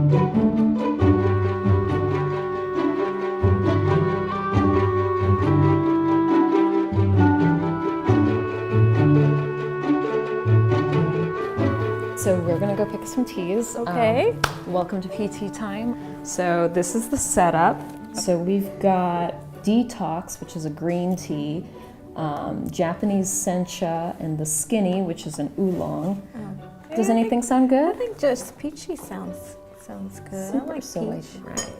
So we're gonna go pick some teas. Okay. Welcome to PT time. So this is the setup. So we've got Detox, which is a green tea, Japanese sencha, and the skinny, which is an oolong. Okay. Does anything sound I good? think just peachy sounds good. Super I like soy. peach. Right.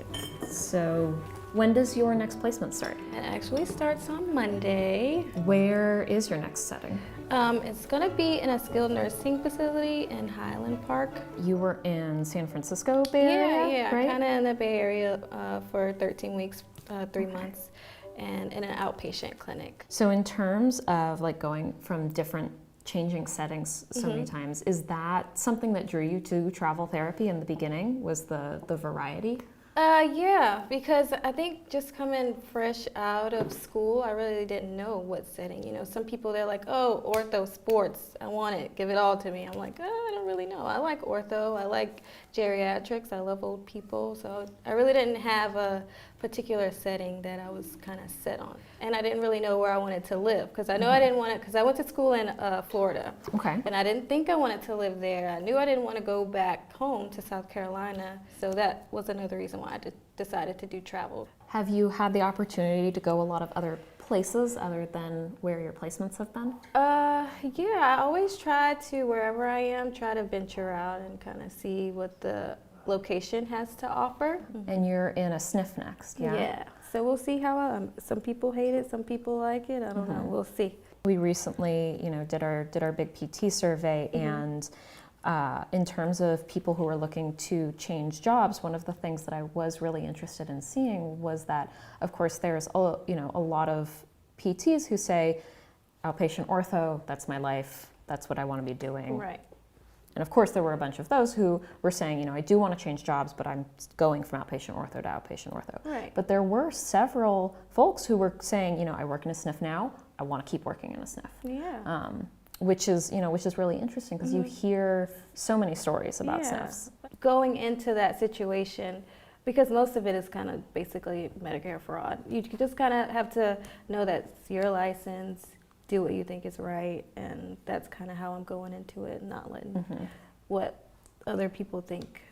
So when does your next placement start? It actually starts on Monday. Where is your next setting? It's gonna be in a skilled nursing facility in Highland Park. You were in San Francisco Bay Area, Yeah, right? kind of in the Bay Area for 13 weeks, 3 months, and in an outpatient clinic. So in terms of like going from different changing settings so many times, is that something that drew you to travel therapy in the beginning, was the variety? Yeah, because I think just coming fresh out of school, I really didn't know what setting. You know, some people, they're like, oh, ortho, sports, I want it, give it all to me. I'm like, oh, I don't really know. I like ortho, I like geriatrics, I love old people. So I really didn't have a particular setting that I was kind of set on. And I didn't really know where I wanted to live, because I know I didn't want to, because I went to school in Florida. Okay. And I didn't think I wanted to live there. I knew I didn't want to go back home to South Carolina. So that was another reason why I decided to do travel. Have you had the opportunity to go a lot of other places other than where your placements have been? Yeah, I always try to, wherever I am, try to venture out and kind of see what the location has to offer. And you're in a SNF next, yeah? Yeah. So we'll see how, some people hate it, some people like it. I don't know, we'll see. We recently, did our big PT survey, and in terms of people who are looking to change jobs, one of the things that I was really interested in seeing was that, of course, there's a lot of PTs who say, outpatient ortho, that's my life, that's what I want to be doing. Right. And of course, there were a bunch of those who were saying, I do want to change jobs, but I'm going from outpatient ortho to outpatient ortho. Right. But there were several folks who were saying, I work in a SNF now, I want to keep working in a SNF. Yeah. Which is really interesting, because you hear so many stories about Yeah. SNFs. Going into that situation, because most of it is kind of basically Medicare fraud, you just kind of have to know that it's your license, do what you think is right, and that's kind of how I'm going into it, not letting what other people think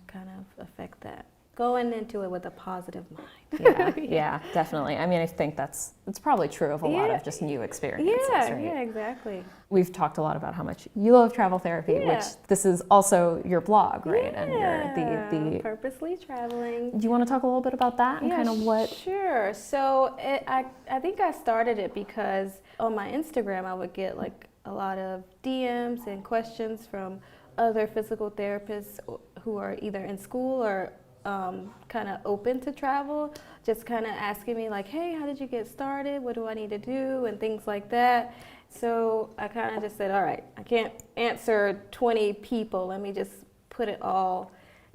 kind of affect that. Going into it with a positive mind. Yeah, definitely. I mean, I think it's probably true of a lot of just new experiences, right? Yeah, exactly. We've talked a lot about how much you love travel therapy, which this is also your blog, right? Yeah, and you're the Purposely Traveling. Do you want to talk a little bit about that and kind of what? Sure. So I think I started it because on my Instagram I would get like a lot of DMs and questions from other physical therapists who are either in school or kind of open to travel, just kind of asking me like, hey, how did you get started? What do I need to do? And things like that. So I kind of just said, all right, I can't answer 20 people. Let me just put it all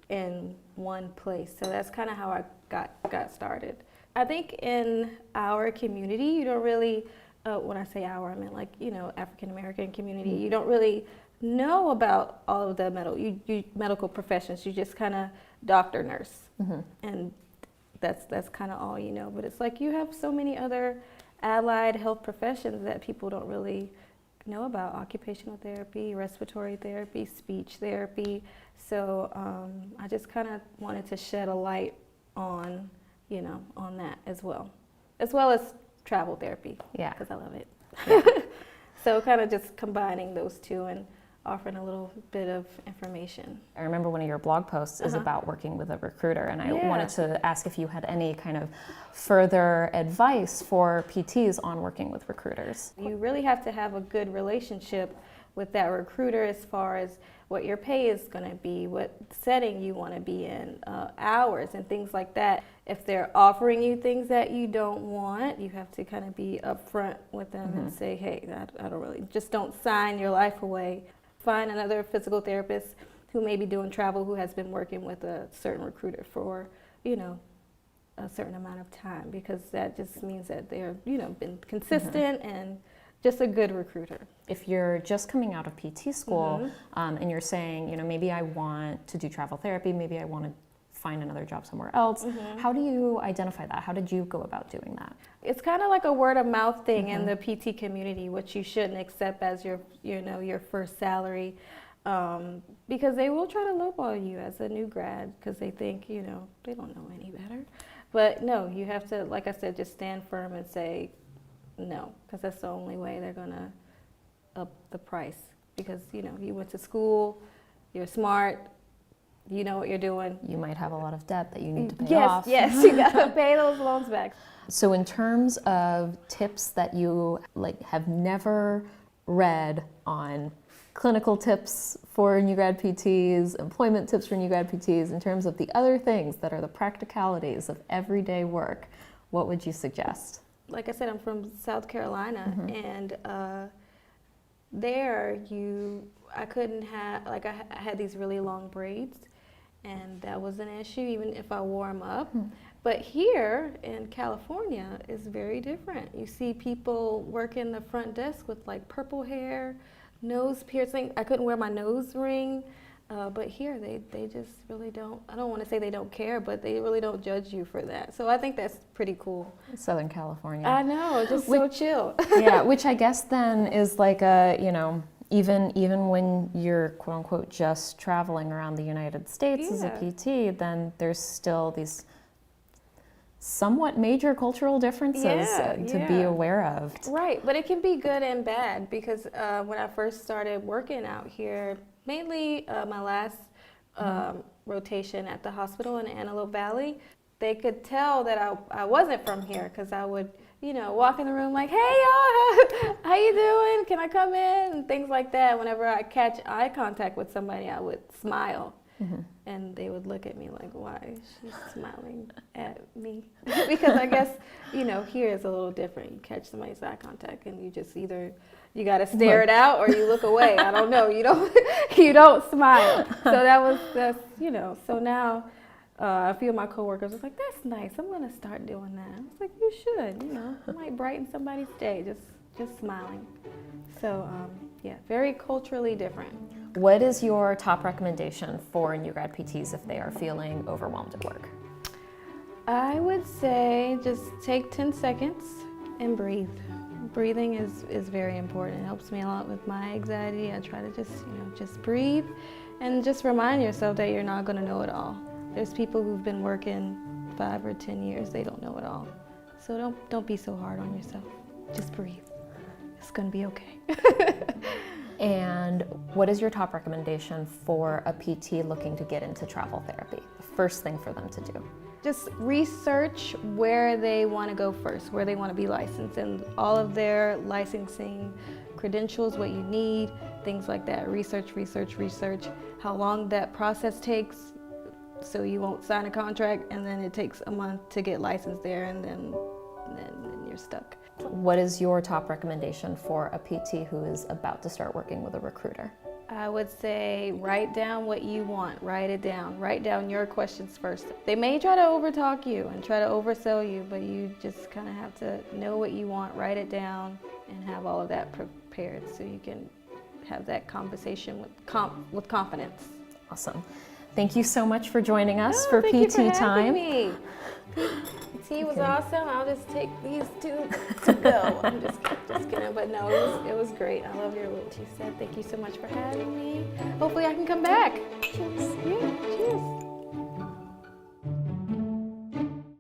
in one place. So that's kind of how I got started. I think in our community, you don't really, when I say our, I mean like, African American community, you don't really know about all of the medical professions. You just kind of doctor, nurse, and that's kind of all you know. But it's like you have so many other allied health professions that people don't really know about: occupational therapy, respiratory therapy, speech therapy. So I just kind of wanted to shed a light on, on that as well as travel therapy. Yeah, because I love it. Yeah. So kind of just combining those two and offering a little bit of information. I remember one of your blog posts is about working with a recruiter, and I wanted to ask if you had any kind of further advice for PTs on working with recruiters. You really have to have a good relationship with that recruiter as far as what your pay is going to be, what setting you want to be in, hours and things like that. If they're offering you things that you don't want, you have to kind of be upfront with them and say, hey, I don't really, just don't sign your life away. Find another physical therapist who may be doing travel, who has been working with a certain recruiter for, a certain amount of time, because that just means that they're, been consistent and just a good recruiter. If you're just coming out of PT school and you're saying, you know, maybe I want to do travel therapy, maybe I want to find another job somewhere else, how do you identify that? How did you go about doing that? It's kind of like a word of mouth thing in the PT community, which you shouldn't accept as your, you know, your first salary, because they will try to lowball you as a new grad because they think, you know, they don't know any better. But no, you have to, like I said, just stand firm and say no, because that's the only way they're gonna up the price. Because, you know, you went to school, you're smart, you know what you're doing. You might have a lot of debt that you need to pay Yes, off. yes, you gotta pay those loans back. So in terms of tips that you have never read on clinical tips for new grad PTs, employment tips for new grad PTs, in terms of the other things that are the practicalities of everyday work, what would you suggest? Like I said, I'm from South Carolina, and there I couldn't have, I had these really long braids, and that was an issue even if I wore them up. But here in California is very different. You see people working the front desk with like purple hair, nose piercing. I couldn't wear my nose ring, but here they just really don't, I don't want to say they don't care, but they really don't judge you for that. So I think that's pretty cool. Southern California. I know, just so chill. Yeah, which I guess then is like a, you know, even when you're quote unquote just traveling around the United States as a PT, then there's still these somewhat major cultural differences to be aware of. Right, but it can be good and bad because when I first started working out here, mainly my last rotation at the hospital in Antelope Valley, they could tell that I wasn't from here because I would, you know, walk in the room like, hey y'all, how you doing? Can I come in? And things like that. Whenever I catch eye contact with somebody, I would smile. And they would look at me like, why is she smiling at me? Because I guess, you know, here is a little different. You catch somebody's eye contact and you just either, you got to stare it out or you look away. I don't know. You don't smile. So that's, you know, so now a few of my coworkers was like, that's nice. I'm going to start doing that. I was like, you should, you know, it might brighten somebody's day, just smiling. So, yeah, very culturally different. What is your top recommendation for new grad PTs if they are feeling overwhelmed at work? I would say just take 10 seconds and breathe. Breathing is very important. It helps me a lot with my anxiety. I try to just breathe and just remind yourself that you're not going to know it all. There's people who've been working 5 or 10 years, they don't know it all. So don't be so hard on yourself. Just breathe. It's going to be okay. And what is your top recommendation for a PT looking to get into travel therapy? The first thing for them to do. Just research where they want to go first, where they want to be licensed, and all of their licensing credentials, what you need, things like that. Research, how long that process takes, so you won't sign a contract and then it takes a month to get licensed there and then you're stuck. What is your top recommendation for a PT who is about to start working with a recruiter? I would say write down what you want, write it down. Write down your questions first. They may try to overtalk you and try to oversell you, but you just kind of have to know what you want, write it down, and have all of that prepared so you can have that conversation with confidence. Awesome. Thank you so much for joining us for thank PT you for time. Having me. PT was awesome. I'll just take these two to go. I'm just kidding, but no, it was great. I love what you said. Thank you so much for having me. Hopefully I can come back.